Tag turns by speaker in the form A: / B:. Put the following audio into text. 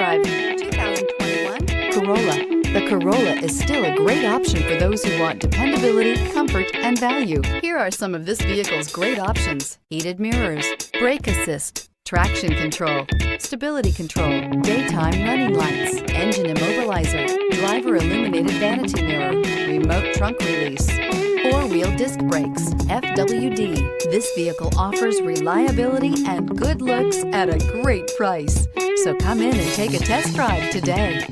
A: drive 2021
B: Corolla. The Corolla is still a great option for those who want dependability, comfort, and value. Here are some of this vehicle's great options: heated mirrors, brake assist, traction control, stability control, daytime running lights, engine immobilizer, driver illuminated vanity mirror, remote trunk release, four-wheel disc brakes, FWD. This vehicle offers reliability and good looks at a great price. So come in and take a test drive today.